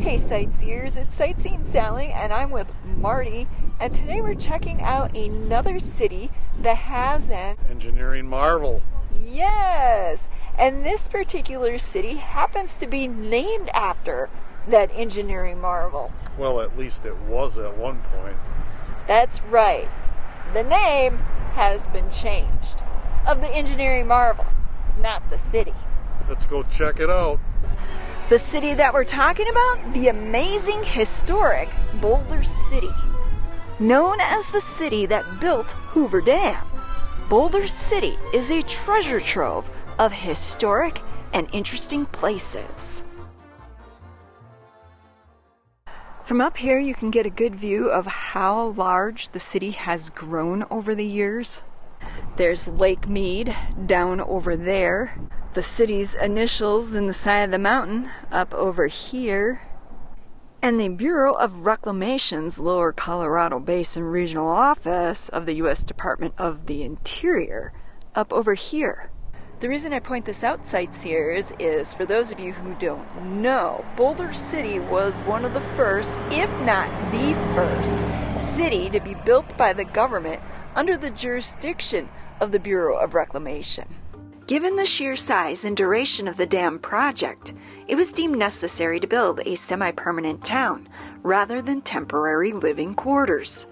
Hey sightseers, it's Sightseeing Sally and I'm with Marty, and today we're checking out another city that has an engineering marvel. Yes, and this particular city happens to be named after that engineering marvel. Well, at least it was at one point. That's right. The name has been changed. Of the engineering marvel, not the city. Let's go check it out. The city that we're talking about, the amazing, historic Boulder City. Known as the city that built Hoover Dam, Boulder City is a treasure trove of historic and interesting places. From up here, you can get a good view of how large the city has grown over the years. There's Lake Mead down over there. The city's initials in the side of the mountain up over here. And the Bureau of Reclamation's Lower Colorado Basin Regional Office of the U.S. Department of the Interior up over here. The reason I point this out, sightseers, is for those of you who don't know, Boulder City was one of the first, if not the first, city to be built by the government under the jurisdiction of the Bureau of Reclamation. Given the sheer size and duration of the dam project, it was deemed necessary to build a semi-permanent town rather than temporary living quarters.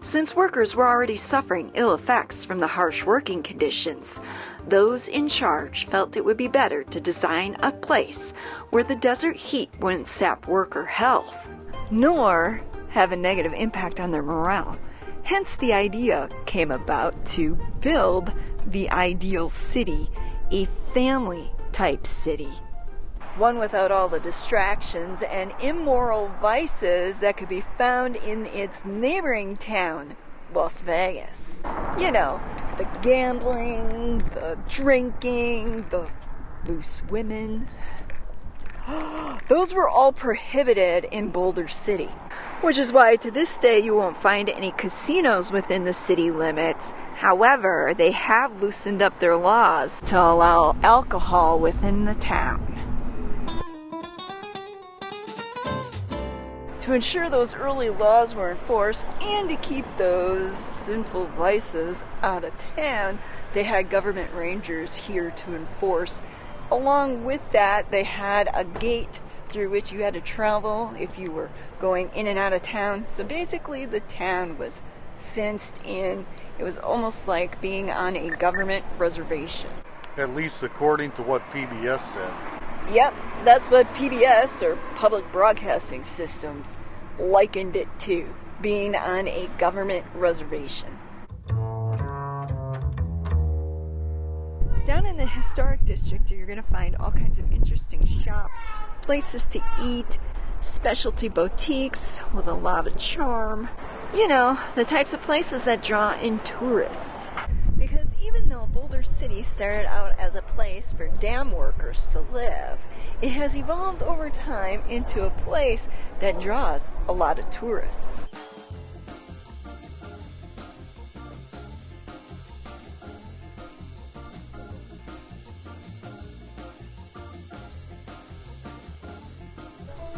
Since workers were already suffering ill effects from the harsh working conditions, those in charge felt it would be better to design a place where the desert heat wouldn't sap worker health, nor have a negative impact on their morale. Hence the idea came about to build the ideal city, a family-type city. One without all the distractions and immoral vices that could be found in its neighboring town, Las Vegas. You know, the gambling, the drinking, the loose women. Those were all prohibited in Boulder City, which is why to this day you won't find any casinos within the city limits. However, they have loosened up their laws to allow alcohol within the town. To ensure those early laws were enforced and to keep those sinful vices out of town, they had government rangers here to enforce. Along with that, they had a gate through which you had to travel if you were going in and out of town. So basically the town was fenced in. It was almost like being on a government reservation. At least according to what PBS said. Yep, that's what PBS, or Public Broadcasting Systems, likened it to, being on a government reservation. Down in the historic district, you're going to find all kinds of interesting shops, places to eat, specialty boutiques with a lot of charm. You know, the types of places that draw in tourists. Because even though Boulder City started out as a place for dam workers to live, it has evolved over time into a place that draws a lot of tourists.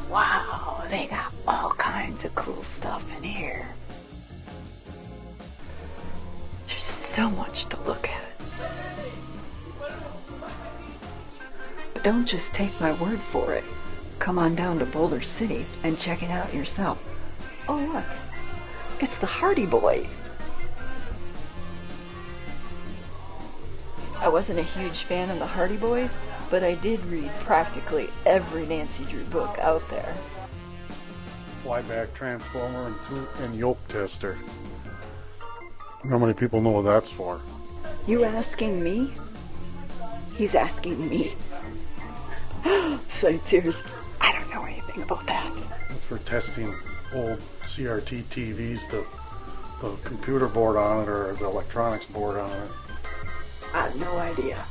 Wow, they got all kinds of cool stuff in here. There's so much to look at. But don't just take my word for it. Come on down to Boulder City and check it out yourself. Oh look, it's the Hardy Boys. I wasn't a huge fan of the Hardy Boys, but I did read practically every Nancy Drew book out there. Flyback transformer and yoke tester. How many people know what that's for? You asking me? He's asking me. Sightseers, I don't know anything about that. It's for testing old CRT TVs, the computer board on it or the electronics board on it. I have no idea.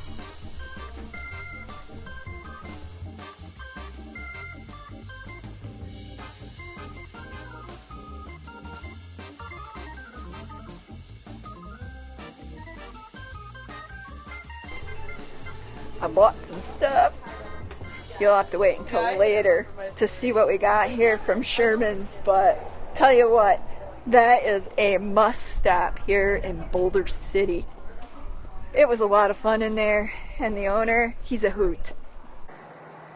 I bought some stuff. You'll have to wait until later to see what we got here from Sherman's, but tell you what, that is a must stop here in Boulder City. It was a lot of fun in there, and the owner, he's a hoot.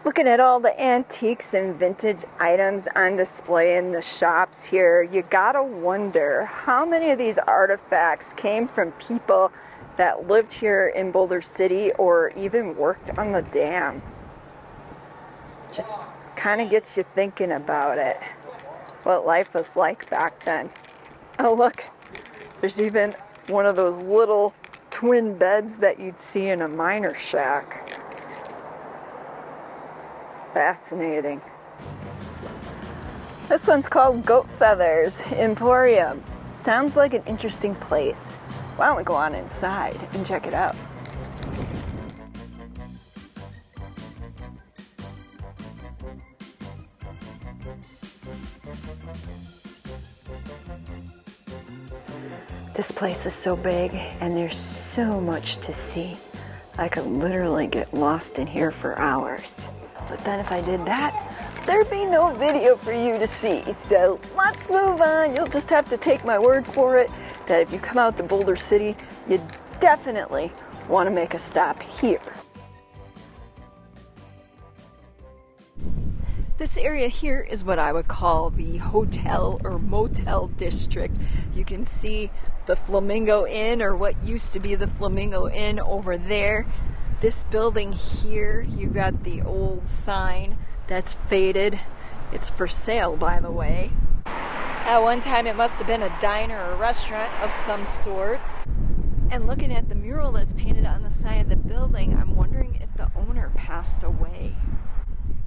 Looking at all the antiques and vintage items on display in the shops here, you gotta wonder how many of these artifacts came from people that lived here in Boulder City or even worked on the dam. Just kind of gets you thinking about it, what life was like back then. Oh look, there's even one of those little twin beds that you'd see in a miner shack. Fascinating. This one's called Goat Feathers Emporium. Sounds like an interesting place. Why don't we go on inside and check it out? This place is so big and there's so much to see. I could literally get lost in here for hours. But then if I did that, there'd be no video for you to see. So let's move on. You'll just have to take my word for it that if you come out to Boulder City, you definitely want to make a stop here. This area here is what I would call the hotel or motel district. You can see the Flamingo Inn, or what used to be the Flamingo Inn, over there. This building here, you got the old sign that's faded. It's for sale, by the way. At one time it must have been a diner or restaurant of some sorts. And looking at the mural that's painted on the side of the building, I'm wondering if the owner passed away.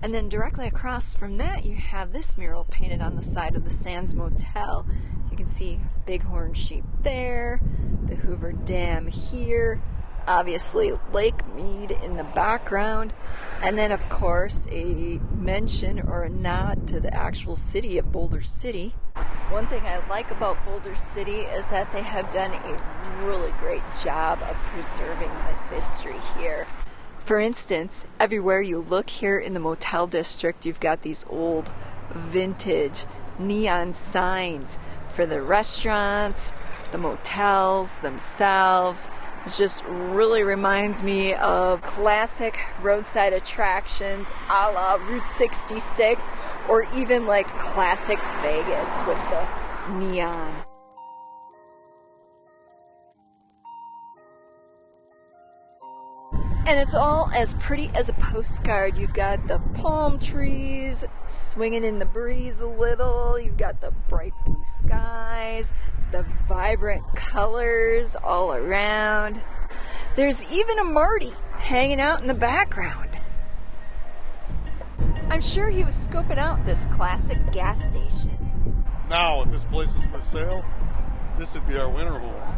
And then directly across from that, you have this mural painted on the side of the Sands Motel. You can see bighorn sheep there, the Hoover Dam here, obviously Lake Mead in the background, and then of course a mention or a nod to the actual city of Boulder City. One thing I like about Boulder City is that they have done a really great job of preserving the history here. For instance, everywhere you look here in the motel district, you've got these old vintage neon signs for the restaurants, the motels themselves. It just really reminds me of classic roadside attractions a la Route 66, or even like classic Vegas with the neon. And it's all as pretty as a postcard. You've got the palm trees swinging in the breeze a little. You've got the bright blue skies, the vibrant colors all around. There's even a Marty hanging out in the background. I'm sure he was scoping out this classic gas station. Now, if this place is for sale, this would be our winter home.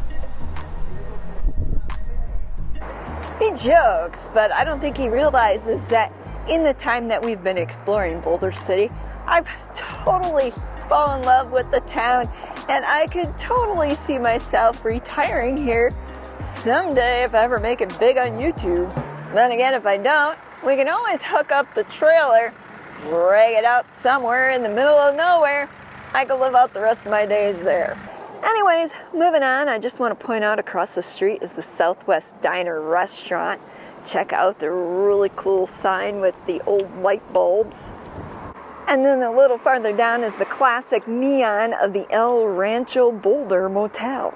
He jokes, but I don't think he realizes that in the time that we've been exploring Boulder City, I've totally fallen in love with the town, and I could totally see myself retiring here someday if I ever make it big on YouTube. Then again, if I don't, we can always hook up the trailer, drag it out somewhere in the middle of nowhere. I could live out the rest of my days there. Anyways, moving on, I just want to point out across the street is the Southwest Diner Restaurant. Check out the really cool sign with the old light bulbs. And then a little farther down is the classic neon of the El Rancho Boulder Motel.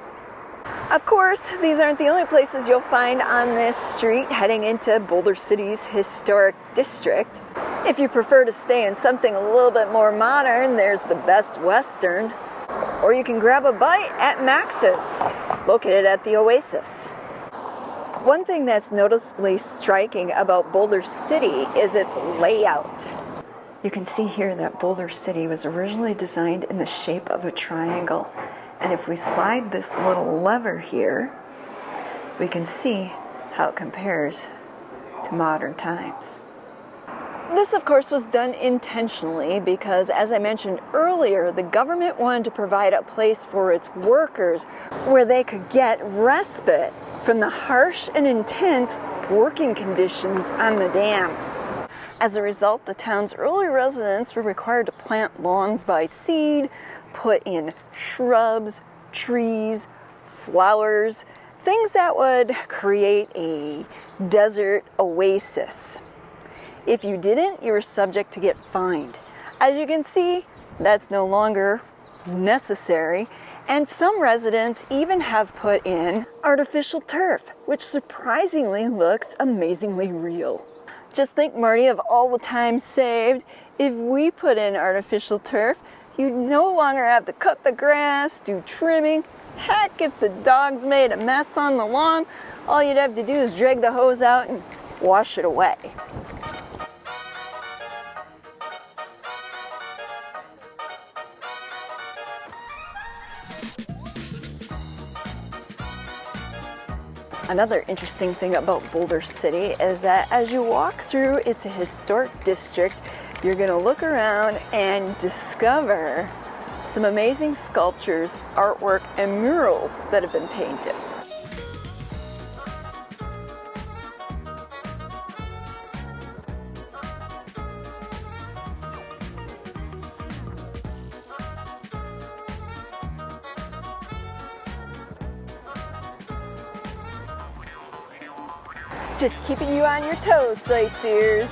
Of course, these aren't the only places you'll find on this street heading into Boulder City's historic district. If you prefer to stay in something a little bit more modern, there's the Best Western. Or you can grab a bite at Max's, located at the Oasis. One thing that's noticeably striking about Boulder City is its layout. You can see here that Boulder City was originally designed in the shape of a triangle. And if we slide this little lever here, we can see how it compares to modern times. This, of course, was done intentionally because, as I mentioned earlier, the government wanted to provide a place for its workers where they could get respite from the harsh and intense working conditions on the dam. As a result, the town's early residents were required to plant lawns by seed, put in shrubs, trees, flowers, things that would create a desert oasis. If you didn't, you were subject to get fined. As you can see, that's no longer necessary, and some residents even have put in artificial turf, which surprisingly looks amazingly real. Just think, Marty, of all the time saved. If we put in artificial turf, you'd no longer have to cut the grass, do trimming. Heck, if the dogs made a mess on the lawn, all you'd have to do is drag the hose out and wash it away. Another interesting thing about Boulder City is that as you walk through, it's a historic district. You're going to look around and discover some amazing sculptures, artwork, and murals that have been painted. Just keeping you on your toes, sightseers.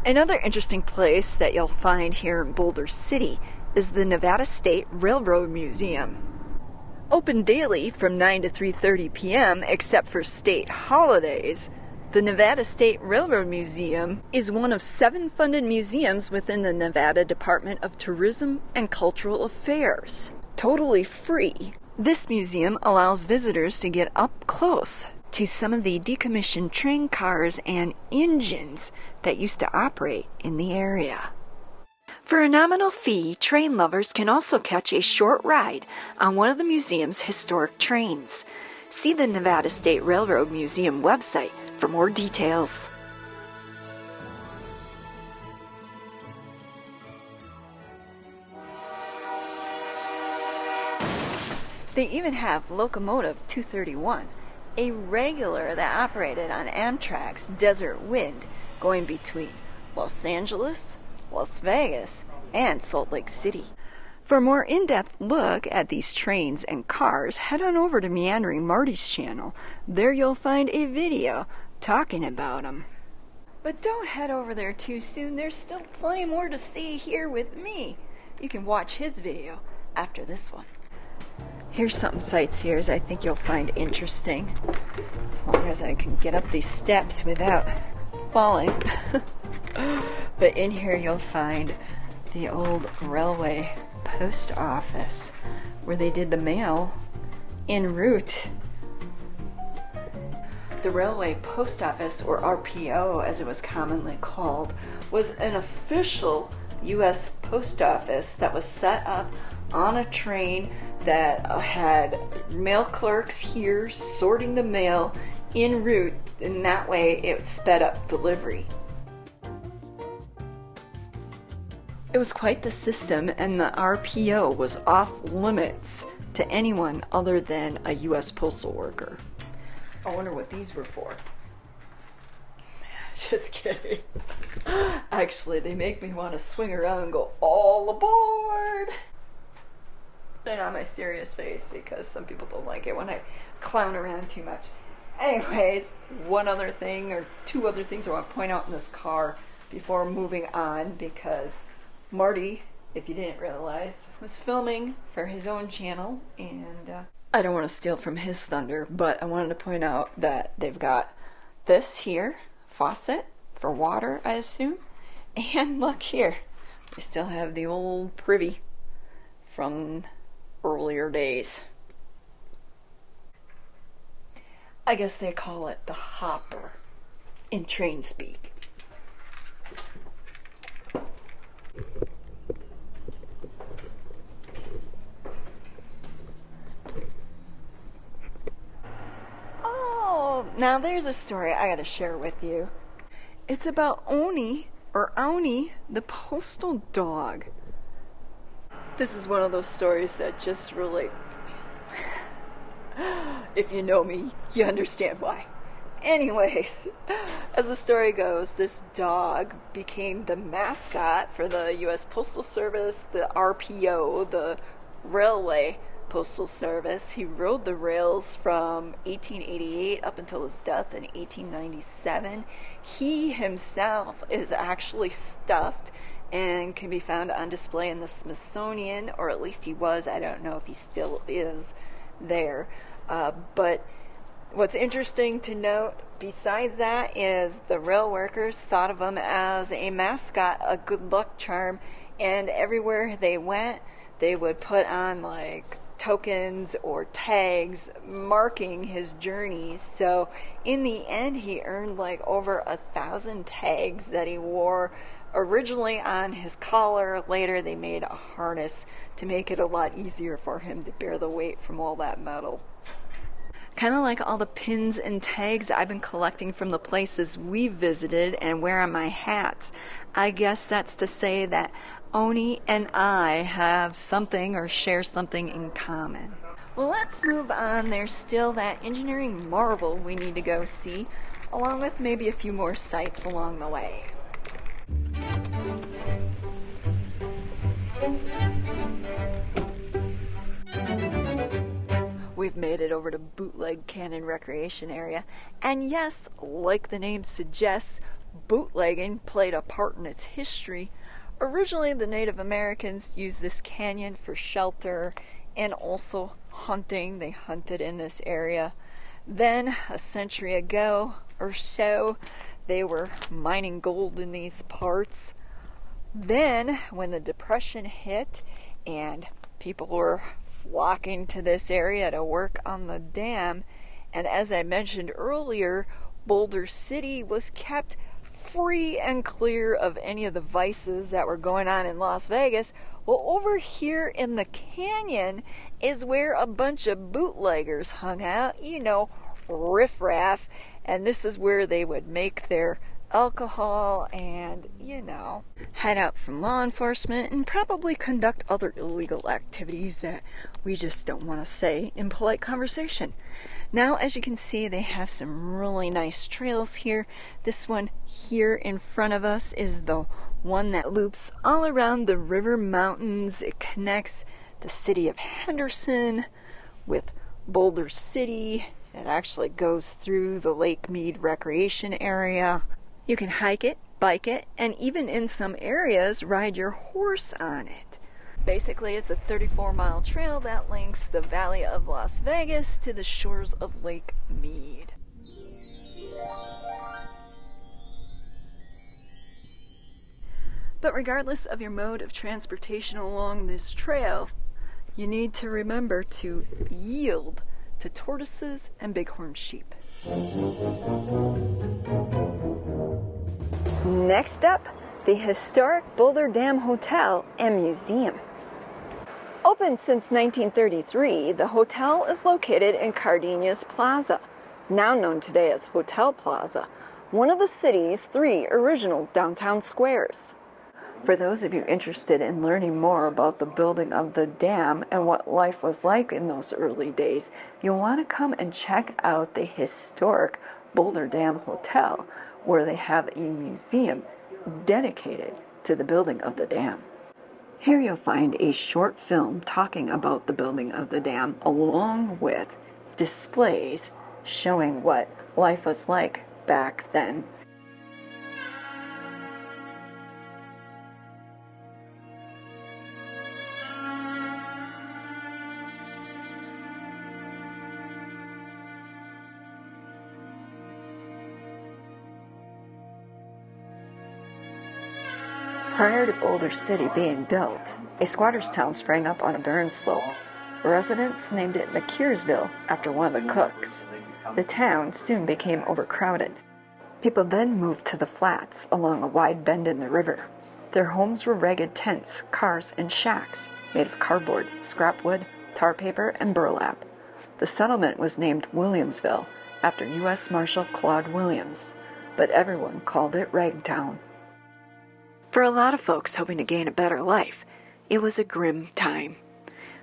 Another interesting place that you'll find here in Boulder City is the Nevada State Railroad Museum. Open daily from 9 to 3:30 p.m. except for state holidays, the Nevada State Railroad Museum is one of 7 funded museums within the Nevada Department of Tourism and Cultural Affairs. Totally free. This museum allows visitors to get up close to some of the decommissioned train cars and engines that used to operate in the area. For a nominal fee, train lovers can also catch a short ride on one of the museum's historic trains. See the Nevada State Railroad Museum website for more details. They even have Locomotive 231, a regular that operated on Amtrak's Desert Wind, going between Los Angeles, Las Vegas, and Salt Lake City. For a more in-depth look at these trains and cars, head on over to Meandering Marty's channel. There you'll find a video talking about them. But don't head over there too soon. There's still plenty more to see here with me. You can watch his video after this one. Here's something, sightseers, I think you'll find interesting, as long as I can get up these steps without falling. But in here you'll find the old railway post office where they did the mail en route. The railway post office, or RPO as it was commonly called, was an official U.S. post office that was set up on a train that had mail clerks here sorting the mail en route, and that way it sped up delivery. It was quite the system, and the RPO was off limits to anyone other than a U.S. postal worker. I wonder what these were for. Just kidding. Actually, they make me want to swing around and go, all aboard! And on my serious face, because some people don't like it when I clown around too much. Anyways, one other thing, or 2 other things I want to point out in this car before moving on, because Marty, if you didn't realize, was filming for his own channel, and I don't want to steal from his thunder, but I wanted to point out that they've got this here, faucet for water, I assume, and look here, they still have the old privy from earlier days. I guess they call it the hopper in train speak. Oh, now there's a story I gotta share with you. It's about Oni, or Auni, the postal dog. This is one of those stories that just really, if you know me, you understand why. Anyways, as the story goes, this dog became the mascot for the U.S. Postal Service, the RPO, the Railway Postal Service. He rode the rails from 1888 up until his death in 1897. He himself is actually stuffed and can be found on display in the Smithsonian, or at least he was. I don't know if he still is there. But what's interesting to note besides that is the rail workers thought of him as a mascot, a good luck charm, and everywhere they went, they would put on like tokens or tags marking his journeys. So in the end, he earned like over 1,000 tags that he wore originally on his collar. Later they made a harness to make it a lot easier for him to bear the weight from all that metal. Kind of like all the pins and tags I've been collecting from the places we visited and wear on my hats. I guess that's to say that Oni and I have something or share something in common. Well, let's move on. There's still that engineering marvel we need to go see, along with maybe a few more sights along the way. We've made it over to Bootleg Canyon Recreation Area, and yes, like the name suggests, bootlegging played a part in its history. Originally, the Native Americans used this canyon for shelter and also hunting. They hunted in this area. Then, a century ago or so, they were mining gold in these parts. Then, when the Depression hit and people were flocking to this area to work on the dam, and as I mentioned earlier, Boulder City was kept free and clear of any of the vices that were going on in Las Vegas. Well, over here in the canyon is where a bunch of bootleggers hung out, you know, riffraff, and this is where they would make their alcohol and, you know, hide out from law enforcement and probably conduct other illegal activities that we just don't want to say in polite conversation. Now, as you can see, they have some really nice trails here. This one here in front of us is the one that loops all around the river mountains. It connects the city of Henderson with Boulder City. It actually goes through the Lake Mead Recreation Area. You can hike it, bike it, and even in some areas ride your horse on it. Basically, it's a 34-mile trail that links the Valley of Las Vegas to the shores of Lake Mead. But regardless of your mode of transportation along this trail, you need to remember to yield to tortoises and bighorn sheep. Next up, the historic Boulder Dam Hotel and Museum. Opened since 1933, the hotel is located in Cardenas Plaza, now known today as Hotel Plaza, one of the city's 3 original downtown squares. For those of you interested in learning more about the building of the dam and what life was like in those early days, you'll want to come and check out the historic Boulder Dam Hotel, where they have a museum dedicated to the building of the dam. Here you'll find a short film talking about the building of the dam, along with displays showing what life was like back then. Prior to Boulder City being built, a squatter's town sprang up on a barren slope. Residents named it McKeersville after one of the cooks. The town soon became overcrowded. People then moved to the flats along a wide bend in the river. Their homes were ragged tents, cars, and shacks made of cardboard, scrap wood, tar paper, and burlap. The settlement was named Williamsville after U.S. Marshal Claude Williams, but everyone called it Ragtown. For a lot of folks hoping to gain a better life, it was a grim time.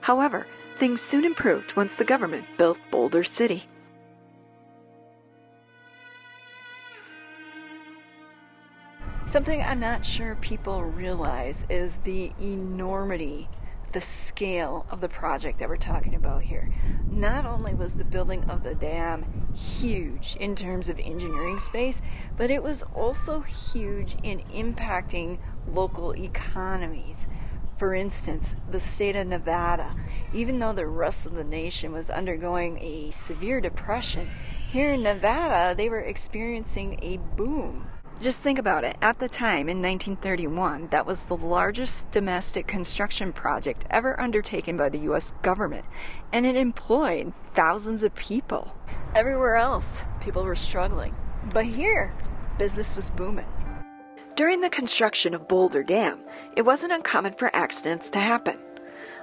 However, things soon improved once the government built Boulder City. Something I'm not sure people realize is the enormity, the scale of the project that we're talking about here. Not only was the building of the dam huge in terms of engineering space, but it was also huge in impacting local economies. For instance, the state of Nevada, even though the rest of the nation was undergoing a severe depression, here in Nevada they were experiencing a boom. Just think about it. At the time, in 1931, that was the largest domestic construction project ever undertaken by the U.S. government, and it employed thousands of people. Everywhere else, people were struggling. But here, business was booming. During the construction of Boulder Dam, it wasn't uncommon for accidents to happen.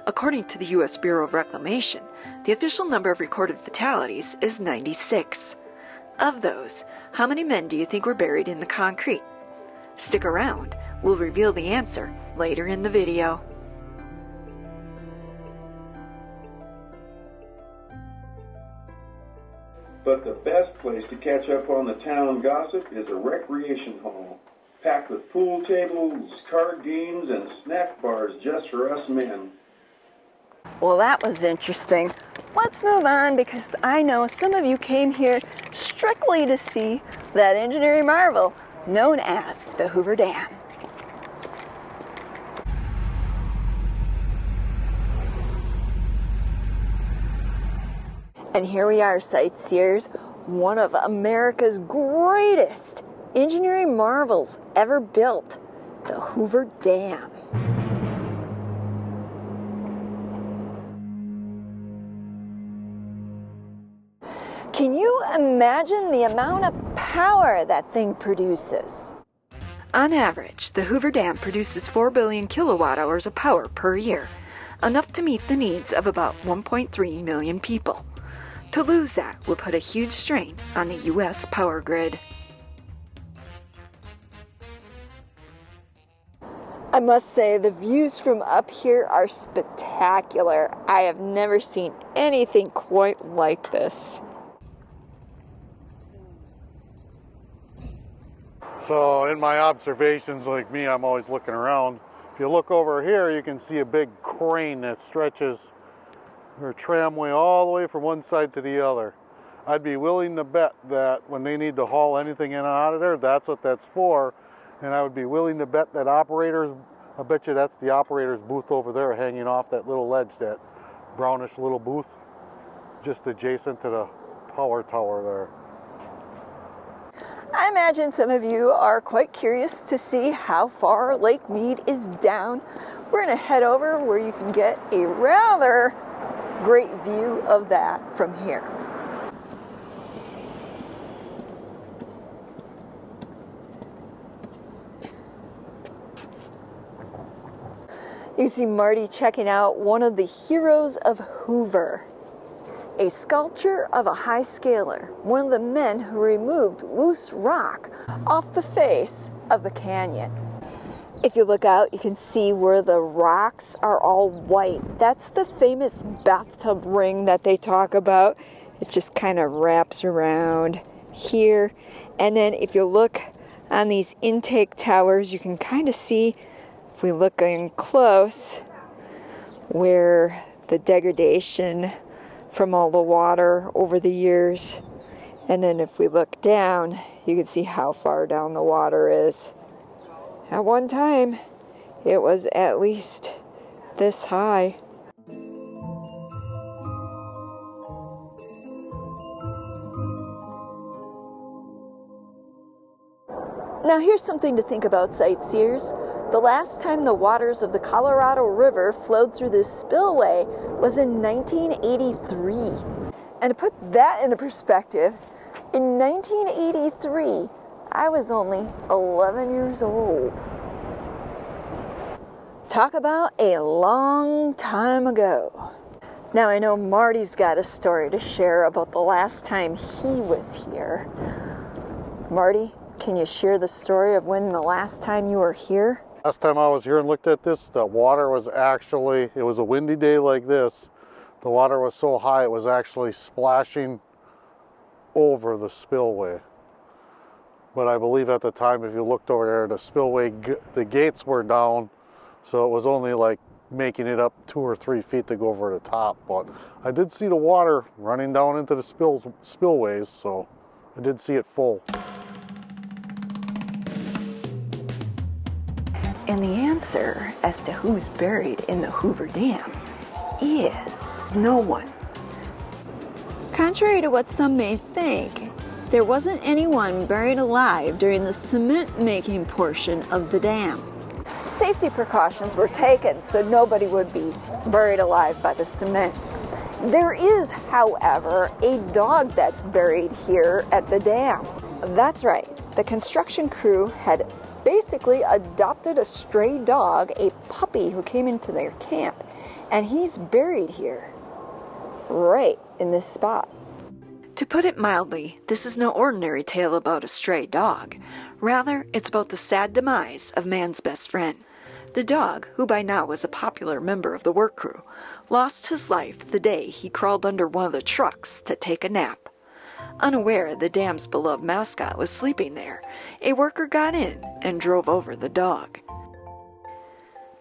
According to the U.S. Bureau of Reclamation, the official number of recorded fatalities is 96. Of those, how many men do you think were buried in the concrete? Stick around, we'll reveal the answer later in the video. But the best place to catch up on the town gossip is a recreation hall, packed with pool tables, card games, and snack bars just for us men. Well, that was interesting. Let's move on because I know some of you came here strictly to see that engineering marvel known as the Hoover Dam. And here we are, sightseers, one of America's greatest engineering marvels ever built, the Hoover Dam. Can you imagine the amount of power that thing produces? On average, the Hoover Dam produces 4 billion kilowatt hours of power per year, enough to meet the needs of about 1.3 million people. To lose that would put a huge strain on the U.S. power grid. I must say, the views from up here are spectacular. I have never seen anything quite like this. So in my observations, like me, I'm always looking around. If you look over here, you can see a big crane that stretches her tramway all the way from one side to the other. I'd be willing to bet that when they need to haul anything in and out of there, that's what that's for. And I would be willing to bet that operators, I bet you that's the operator's booth over there hanging off that little ledge, that brownish little booth, just adjacent to the power tower there. I imagine some of you are quite curious to see how far Lake Mead is down. We're going to head over where you can get a rather great view of that from here. You see Marty checking out one of the heroes of Hoover, a sculpture of a high scaler, one of the men who removed loose rock off the face of the canyon. If you look out, you can see where the rocks are all white. That's the famous bathtub ring that they talk about. It just kind of wraps around here. And then if you look on these intake towers, you can kind of see, if we look in close, where the degradation from all the water over the years. And then if we look down, you can see how far down the water is. At one time, it was at least this high. Now here's something to think about, sightseers. The last time the waters of the Colorado River flowed through this spillway was in 1983. And to put that into perspective, in 1983, I was only 11 years old. Talk about a long time ago. Now I know Marty's got a story to share about the last time he was here. Marty, can you share the story of when the last time you were here? Last time I was here and looked at this, the water was actually, it was a windy day like this. The water was so high it was actually splashing over the spillway. But I believe at the time, if you looked over there, the spillway, the gates were down, so it was only like making it up 2 or 3 feet to go over the top. But I did see the water running down into the spillways, so I did see it full. And the answer as to who's buried in the Hoover Dam is no one. Contrary to what some may think, there wasn't anyone buried alive during the cement-making portion of the dam. Safety precautions were taken so nobody would be buried alive by the cement. There is, however, a dog that's buried here at the dam. That's right, the construction crew had basically adopted a stray dog, a puppy who came into their camp, and he's buried here, right in this spot. To put it mildly, this is no ordinary tale about a stray dog. Rather, it's about the sad demise of man's best friend. The dog, who by now was a popular member of the work crew, lost his life the day he crawled under one of the trucks to take a nap. Unaware the dam's beloved mascot was sleeping there, a worker got in and drove over the dog.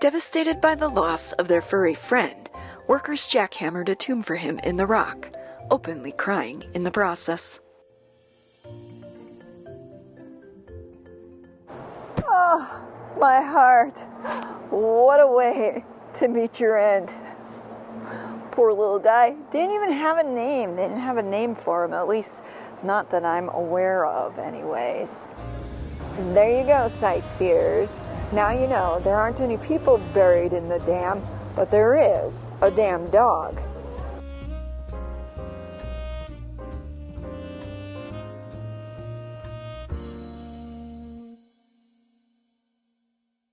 Devastated by the loss of their furry friend, workers jackhammered a tomb for him in the rock, openly crying in the process. Oh, my heart. What a way to meet your end. Poor little guy. Didn't even have a name. They didn't have a name for him, at least not that I'm aware of anyways. And there you go, sightseers. Now you know there aren't any people buried in the dam, but there is a damn dog.